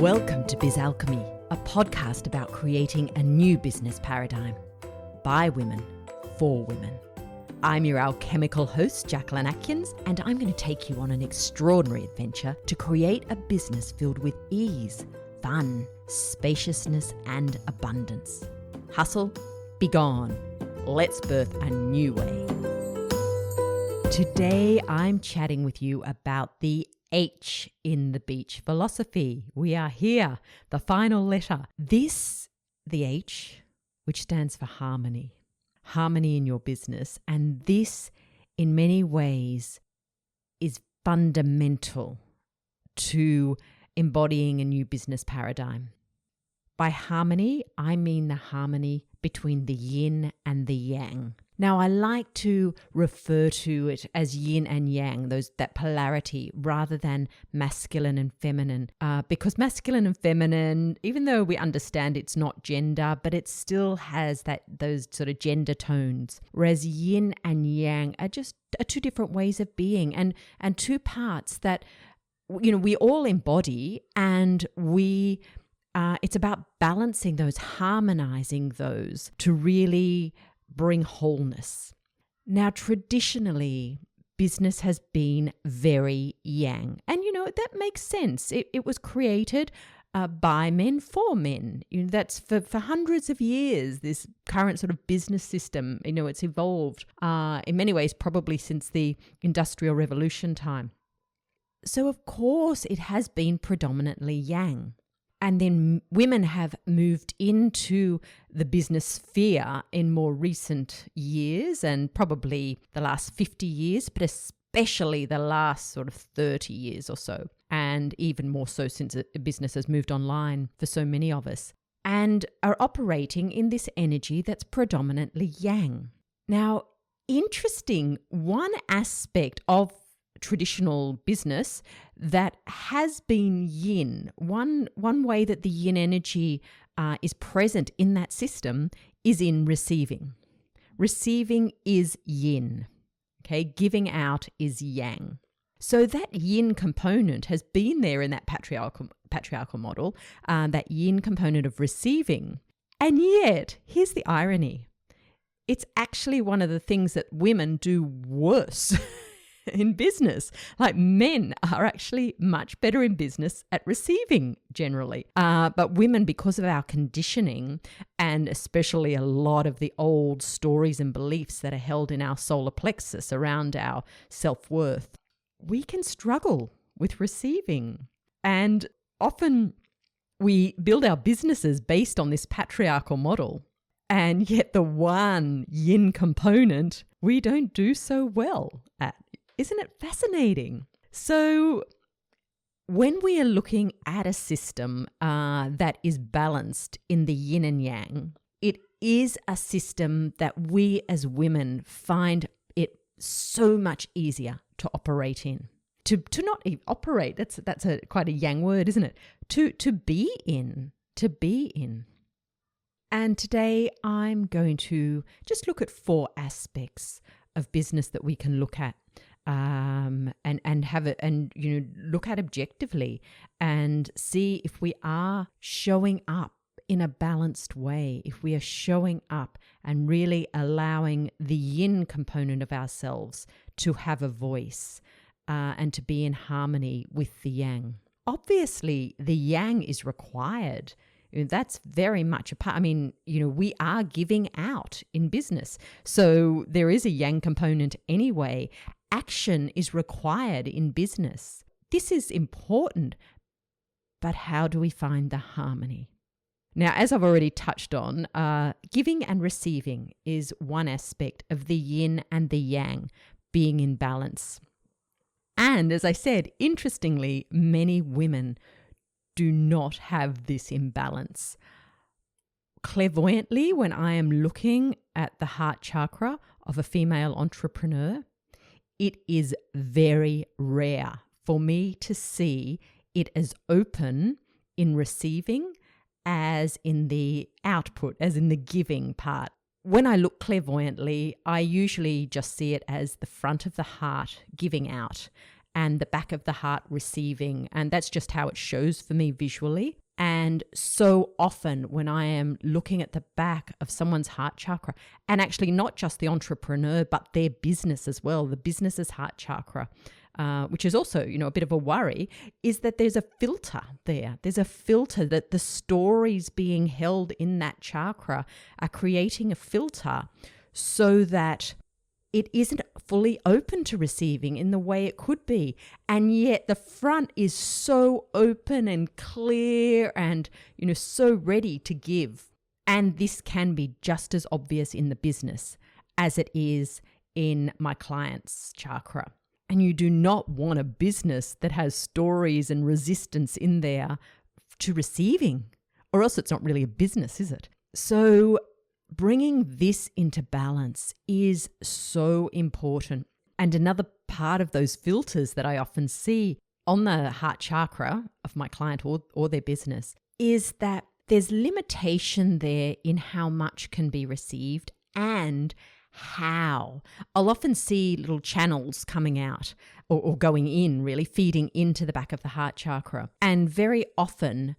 Welcome to Biz Alchemy, a podcast about creating a new business paradigm by women, for women. I'm your alchemical host, Jacquelyn, and I'm going to take you on an extraordinary adventure to create a business filled with ease, fun, spaciousness, and abundance. Hustle, be gone. Let's birth a new way. Today, I'm chatting with you about the H in the beach philosophy. We are here, the final letter. This, the H, which stands for harmony. Harmony in your business. And this, in many ways, is fundamental to embodying a new business paradigm. By harmony, I mean the harmony between the yin and the yang. Now, I like to refer to it as yin and yang, that polarity, rather than masculine and feminine, because masculine and feminine, even though we understand it's not gender, but it still has those sort of gender tones, whereas yin and yang are two different ways of being and two parts that, we all embody, and it's about balancing those, harmonizing those to really bring wholeness. Now, traditionally, business has been very yang. And, that makes sense. It was created by men for men. That's for hundreds of years, this current sort of business system, it's evolved in many ways, probably since the Industrial Revolution time. So, of course, it has been predominantly yang. And then women have moved into the business sphere in more recent years, and probably the last 50 years, but especially the last sort of 30 years or so, and even more so since business has moved online for so many of us, and are operating in this energy that's predominantly yang. Now, interesting, one aspect of traditional business that has been yin. One way that the yin energy is present in that system is in receiving. Receiving is yin. Okay, giving out is yang. So that yin component has been there in that patriarchal model, that yin component of receiving. And yet, here's the irony. It's actually one of the things that women do worse in business. Like, men are actually much better in business at receiving generally. But women, because of our conditioning, and especially a lot of the old stories and beliefs that are held in our solar plexus around our self-worth, we can struggle with receiving. And often we build our businesses based on this patriarchal model. And yet the one yin component we don't do so well at. Isn't it fascinating? So when we are looking at a system that is balanced in the yin and yang, it is a system that we as women find it so much easier to operate in. To not even operate, that's quite a yang word, isn't it? To be in. And today I'm going to just look at 4 aspects of business that we can look at. And have it, and look at objectively and see if we are showing up in a balanced way, if we are showing up and really allowing the yin component of ourselves to have a voice and to be in harmony with the yang. Obviously, the yang is required. That's very much a part. We are giving out in business. So there is a yang component anyway. Action is required in business. This is important, but how do we find the harmony? Now, as I've already touched on, giving and receiving is one aspect of the yin and the yang being in balance. And as I said, interestingly, many women do not have this imbalance. Clairvoyantly, when I am looking at the heart chakra of a female entrepreneur, it is very rare for me to see it as open in receiving as in the output, as in the giving part. When I look clairvoyantly, I usually just see it as the front of the heart giving out and the back of the heart receiving. And that's just how it shows for me visually. And so often when I am looking at the back of someone's heart chakra, and actually not just the entrepreneur, but their business as well, the business's heart chakra, which is also, a bit of a worry, is that there's a filter there. There's a filter that the stories being held in that chakra are creating a filter so that it isn't fully open to receiving in the way it could be. And yet the front is so open and clear and, so ready to give. And this can be just as obvious in the business as it is in my client's chakra. And you do not want a business that has stories and resistance in there to receiving, or else it's not really a business, is it? So bringing this into balance is so important. And another part of those filters that I often see on the heart chakra of my client or their business is that there's limitation there in how much can be received and how. I'll often see little channels coming out or going in, really feeding into the back of the heart chakra. And very often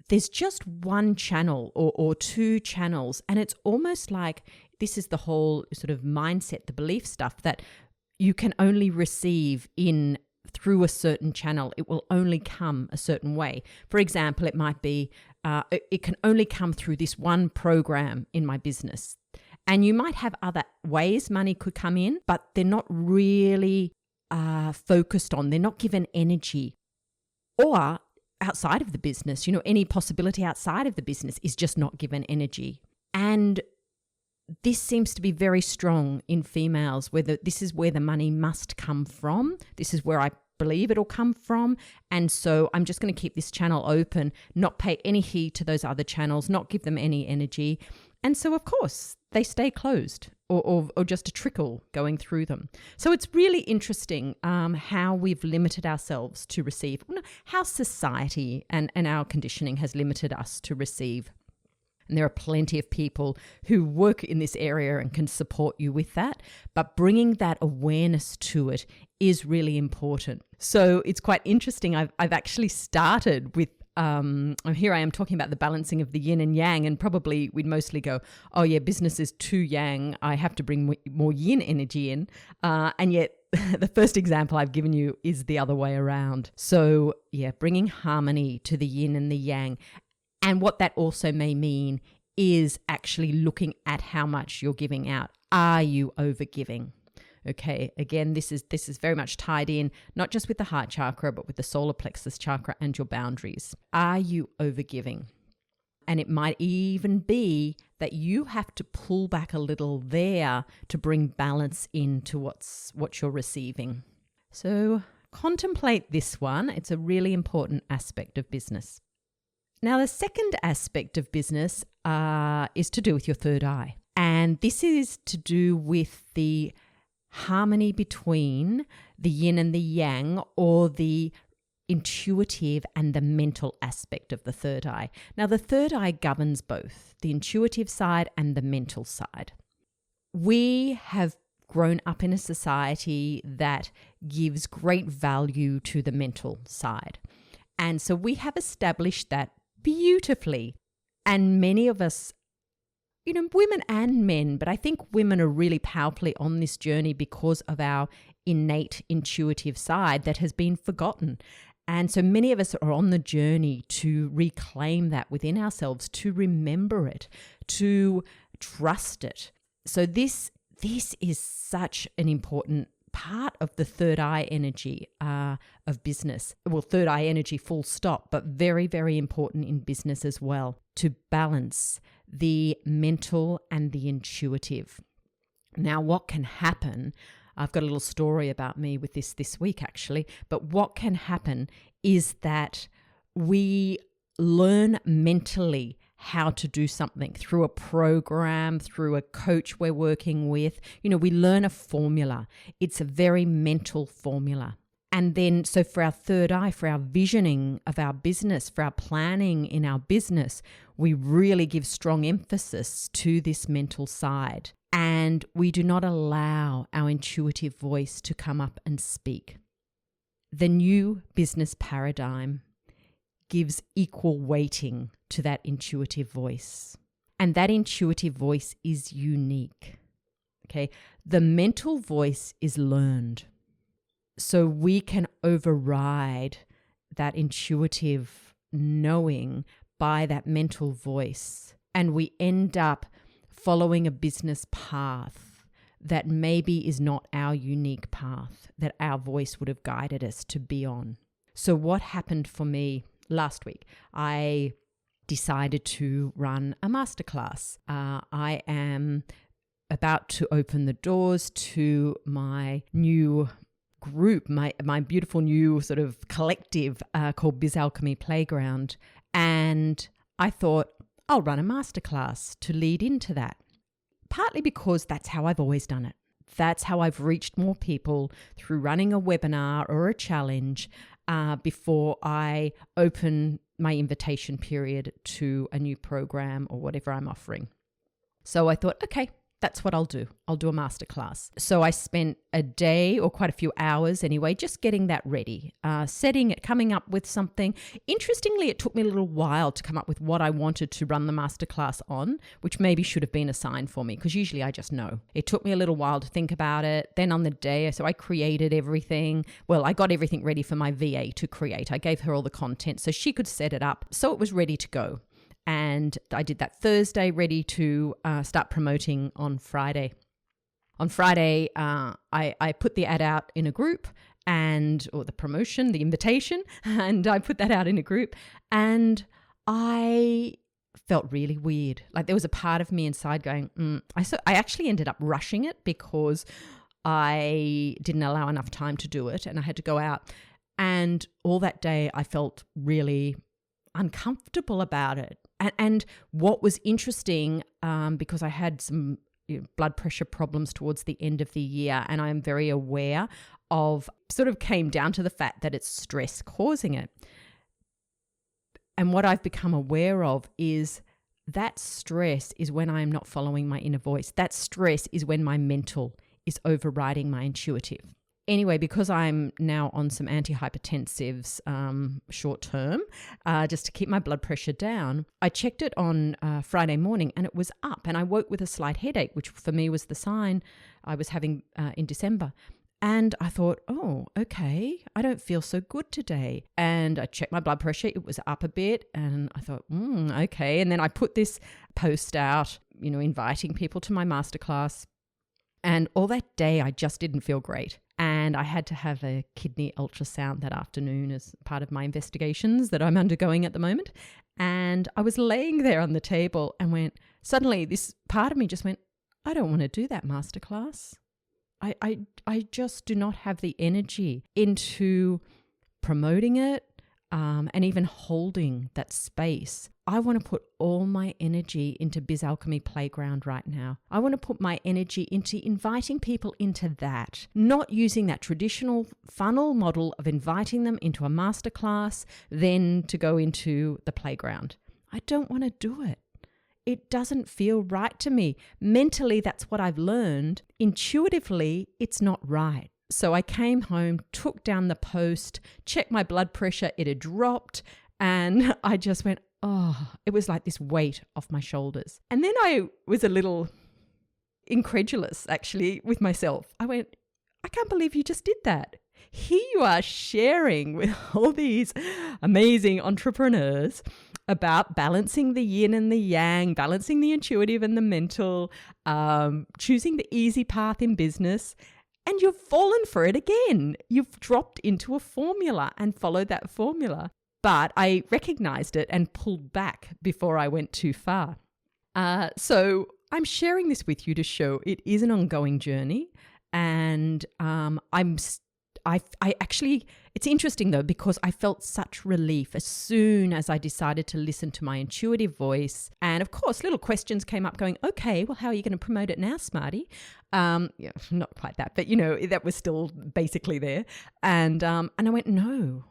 there's just one channel or two channels. And it's almost like this is the whole sort of mindset, the belief stuff that you can only receive through a certain channel. It will only come a certain way. For example, it might be, it can only come through this one program in my business. And you might have other ways money could come in, but they're not really focused on, they're not given energy. Or outside of the business, any possibility outside of the business is just not given energy. And this seems to be very strong in females, this is where the money must come from. This is where I believe it'll come from. And so I'm just going to keep this channel open, not pay any heed to those other channels, not give them any energy. And so, of course, they stay closed or just a trickle going through them. So it's really interesting how we've limited ourselves to receive, how society and our conditioning has limited us to receive. And there are plenty of people who work in this area and can support you with that. But bringing that awareness to it is really important. So it's quite interesting. I've actually started with here I am talking about the balancing of the yin and yang, and probably we'd mostly go, oh yeah, business is too yang. I have to bring more yin energy in. And yet the first example I've given you is the other way around. So yeah, bringing harmony to the yin and the yang. And what that also may mean is actually looking at how much you're giving out. Are you overgiving? Okay, again, this is very much tied in, not just with the heart chakra, but with the solar plexus chakra and your boundaries. Are you overgiving? And it might even be that you have to pull back a little there to bring balance into what you're receiving. So contemplate this one. It's a really important aspect of business. Now, the second aspect of business is to do with your third eye. And this is to do with the harmony between the yin and the yang, or the intuitive and the mental aspect of the third eye. Now, the third eye governs both the intuitive side and the mental side. We have grown up in a society that gives great value to the mental side. And so we have established that beautifully. And many of us, women and men, but I think women are really powerfully on this journey because of our innate intuitive side that has been forgotten. And so many of us are on the journey to reclaim that within ourselves, to remember it, to trust it. So this is such an important part of the third eye energy of business. Well, third eye energy full stop, but very, very important in business as well, to balance the mental and the intuitive. Now, what can happen, I've got a little story about me with this week actually, but what can happen is that we learn mentally how to do something through a program, through a coach we're working with. We learn a formula. It's a very mental formula. And then, so for our third eye, for our visioning of our business, for our planning in our business, we really give strong emphasis to this mental side. And we do not allow our intuitive voice to come up and speak. the new business paradigm gives equal weighting to that intuitive voice. And that intuitive voice is unique. Okay, the mental voice is learned. So we can override that intuitive knowing by that mental voice. And we end up following a business path that maybe is not our unique path that our voice would have guided us to be on. So what happened for me last week? I decided to run a masterclass. I am about to open the doors to my new group, my beautiful new sort of collective called Biz Alchemy Playground. And I thought I'll run a masterclass to lead into that. Partly because that's how I've always done it. That's how I've reached more people, through running a webinar or a challenge before I open my invitation period to a new program or whatever I'm offering. So I thought, okay, that's what I'll do. I'll do a masterclass. So I spent a day, or quite a few hours anyway, just getting that ready, setting it, coming up with something. Interestingly, it took me a little while to come up with what I wanted to run the masterclass on, which maybe should have been a sign for me, because usually I just know. It took me a little while to think about it. Then on the day, so I created everything. Well, I got everything ready for my VA to create. I gave her all the content so she could set it up. So it was ready to go. And I did that Thursday, ready to start promoting on Friday. On Friday, I put the ad out in a group or the promotion, the invitation, and I put that out in a group. And I felt really weird. Like there was a part of me inside going, I actually ended up rushing it because I didn't allow enough time to do it and I had to go out. And all that day I felt really uncomfortable about it. And what was interesting, because I had some blood pressure problems towards the end of the year, and I'm very aware of, sort of came down to the fact that it's stress causing it. And what I've become aware of is that stress is when I'm not following my inner voice. That stress is when my mental is overriding my intuitive. Anyway, because I'm now on some antihypertensives short term, just to keep my blood pressure down, I checked it on Friday morning and it was up. And I woke with a slight headache, which for me was the sign I was having in December. And I thought, oh, okay, I don't feel so good today. And I checked my blood pressure. It was up a bit. And I thought, okay. And then I put this post out, inviting people to my masterclass. And all that day, I just didn't feel great. And I had to have a kidney ultrasound that afternoon as part of my investigations that I'm undergoing at the moment. And I was laying there on the table and suddenly this part of me just went, I don't want to do that masterclass. I just do not have the energy into promoting it and even holding that space. I want to put all my energy into Biz Alchemy Playground right now. I want to put my energy into inviting people into that, not using that traditional funnel model of inviting them into a masterclass, then to go into the playground. I don't want to do it. It doesn't feel right to me. Mentally, that's what I've learned. Intuitively, it's not right. So I came home, took down the post, checked my blood pressure. It had dropped. And I just went, it was like this weight off my shoulders. And then I was a little incredulous, actually, with myself. I went, I can't believe you just did that. Here you are sharing with all these amazing entrepreneurs about balancing the yin and the yang, balancing the intuitive and the mental, choosing the easy path in business. And you've fallen for it again. You've dropped into a formula and followed that formula. But I recognized it and pulled back before I went too far. So I'm sharing this with you to show it is an ongoing journey. And I actually, it's interesting though, because I felt such relief as soon as I decided to listen to my intuitive voice. And of course, little questions came up going, okay, well, how are you going to promote it now, Smarty? Yeah, not quite that, but that was still basically there. And I went, no,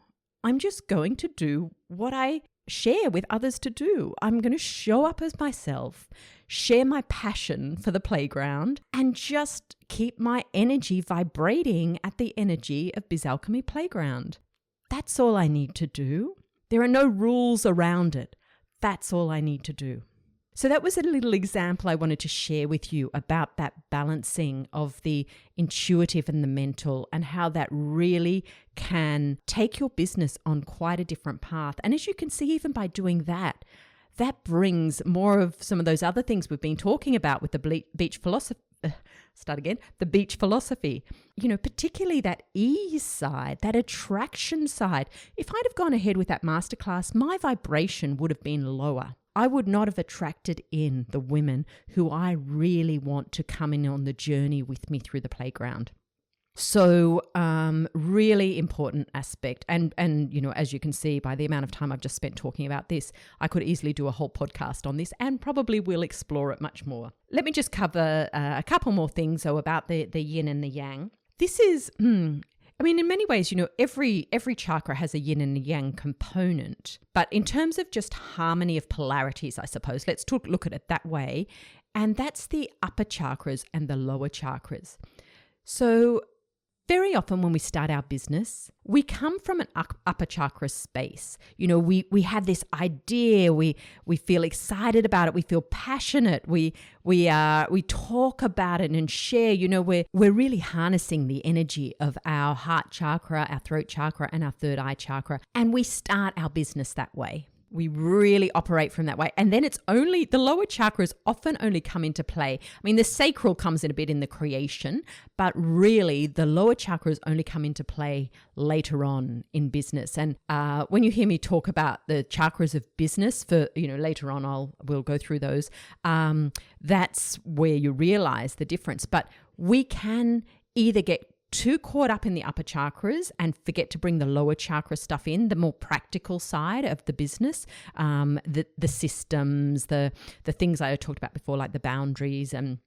I'm just going to do what I share with others to do. I'm going to show up as myself, share my passion for the playground, and just keep my energy vibrating at the energy of Biz Alchemy Playground. That's all I need to do. There are no rules around it. That's all I need to do. So that was a little example I wanted to share with you about that balancing of the intuitive and the mental, and how that really can take your business on quite a different path. And as you can see, even by doing that, that brings more of some of those other things we've been talking about with the beach philosophy. The beach philosophy, particularly that ease side, that attraction side. If I'd have gone ahead with that masterclass, my vibration would have been lower. I would not have attracted in the women who I really want to come in on the journey with me through the playground. So really important aspect. And as you can see by the amount of time I've just spent talking about this, I could easily do a whole podcast on this and probably will explore it much more. Let me just cover a couple more things about the yin and the yang. This is, in many ways, every chakra has a yin and a yang component. But in terms of just harmony of polarities, I suppose, let's look at it that way. And that's the upper chakras and the lower chakras. So very often when we start our business, we come from an upper chakra space. We have this idea, we feel excited about it, we feel passionate, we talk about it and share. We're really harnessing the energy of our heart chakra, our throat chakra, and our third eye chakra, and we start our business that way. We really operate from that way. And then it's only the lower chakras often only come into play. The sacral comes in a bit in the creation, but really the lower chakras only come into play later on in business. And when you hear me talk about the chakras of business for, later on, we'll go through those. That's where you realize the difference. But we can either get too caught up in the upper chakras and forget to bring the lower chakra stuff in, the more practical side of the business, the systems, the things I talked about before, like the boundaries. And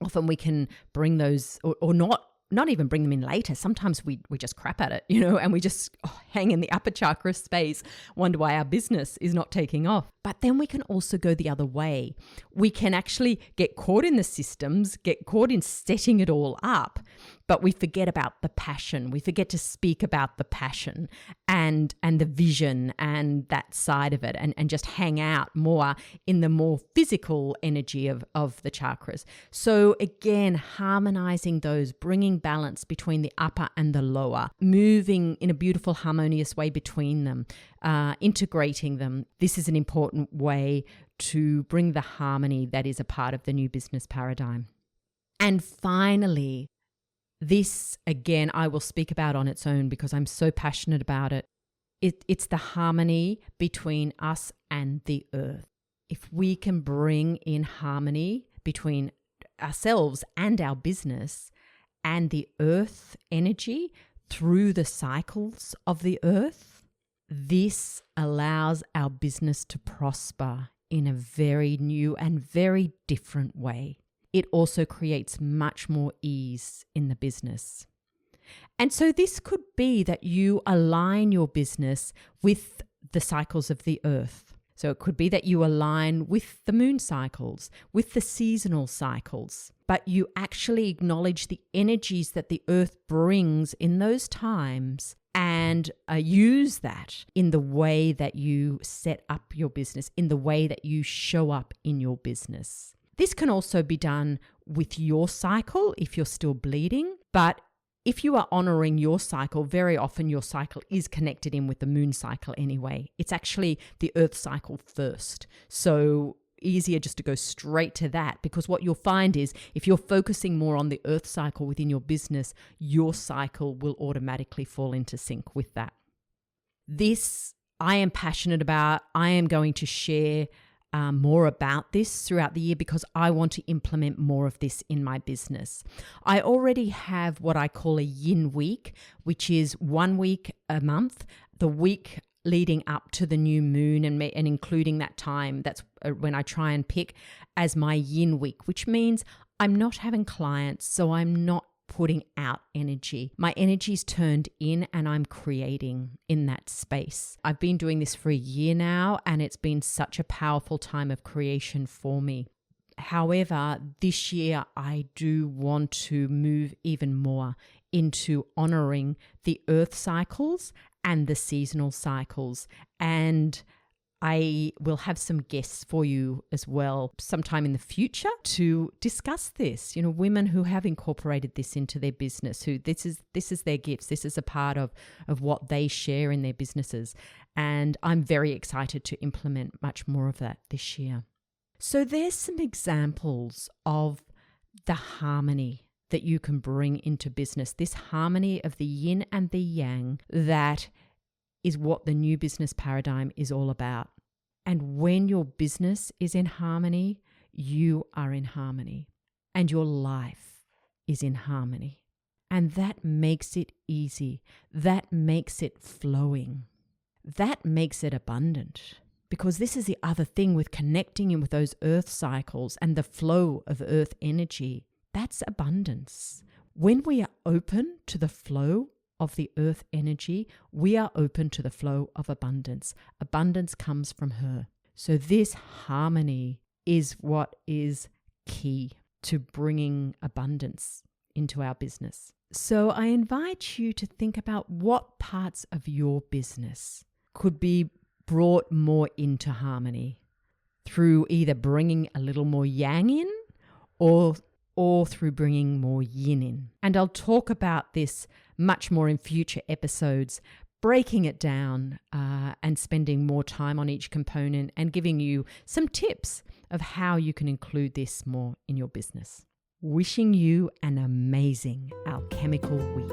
often we can bring those or not even bring them in later. Sometimes we just crap at it, and we just hang in the upper chakra space, wonder why our business is not taking off. But then we can also go the other way. We can actually get caught in the systems, get caught in setting it all up, but we forget about the passion. We forget to speak about the passion and the vision and that side of it, and just hang out more in the more physical energy of the chakras. So again, harmonizing those, bringing balance between the upper and the lower, moving in a beautiful harmonious way between them, integrating them. This is an important way to bring the harmony that is a part of the new business paradigm. And finally, this, again, I will speak about on its own because I'm so passionate about it. It's the harmony between us and the earth. If we can bring in harmony between ourselves and our business and the earth energy through the cycles of the earth, this allows our business to prosper in a very new and very different way. It also creates much more ease in the business. And so this could be that you align your business with the cycles of the earth. So it could be that you align with the moon cycles, with the seasonal cycles, but you actually acknowledge the energies that the earth brings in those times and use that in the way that you set up your business, in the way that you show up in your business. This can also be done with your cycle if you're still bleeding, but if you are honoring your cycle, very often your cycle is connected in with the moon cycle anyway. It's actually the earth cycle first. So easier just to go straight to that, because what you'll find is if you're focusing more on the earth cycle within your business, your cycle will automatically fall into sync with that. This I am passionate about. I am going to share more about this throughout the year because I want to implement more of this in my business. I already have what I call a yin week, which is 1 week a month, the week leading up to the new moon and including that time. That's when I try and pick as my yin week, which means I'm not having clients, so I'm not putting out energy. My energy's turned in and I'm creating in that space. I've been doing this for a year now and it's been such a powerful time of creation for me. However, this year I do want to move even more into honoring the earth cycles and the seasonal cycles. And I will have some guests for you as well sometime in the future to discuss this. Women who have incorporated this into their business, who this is their gifts. This is a part of what they share in their businesses. And I'm very excited to implement much more of that this year. So there's some examples of the harmony that you can bring into business, this harmony of the yin and the yang that is what the new business paradigm is all about. And when your business is in harmony, you are in harmony and your life is in harmony. And that makes it easy. That makes it flowing. That makes it abundant. Because this is the other thing with connecting in with those earth cycles and the flow of earth energy. That's abundance. When we are open to the flow of the earth energy, we are open to the flow of abundance. Abundance comes from her. So this harmony is what is key to bringing abundance into our business. So I invite you to think about what parts of your business could be brought more into harmony through either bringing a little more yang in or through bringing more yin in. And I'll talk about this much more in future episodes, breaking it down and spending more time on each component and giving you some tips of how you can include this more in your business. Wishing you an amazing alchemical week.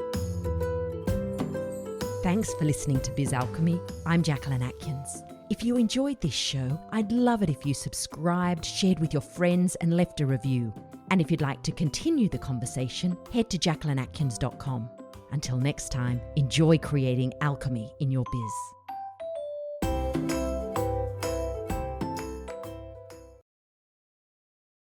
Thanks for listening to Biz Alchemy. I'm Jacquelyn Atkins. If you enjoyed this show, I'd love it if you subscribed, shared with your friends, and left a review. And if you'd like to continue the conversation, head to jacquelynatkins.com. Until next time, enjoy creating alchemy in your biz.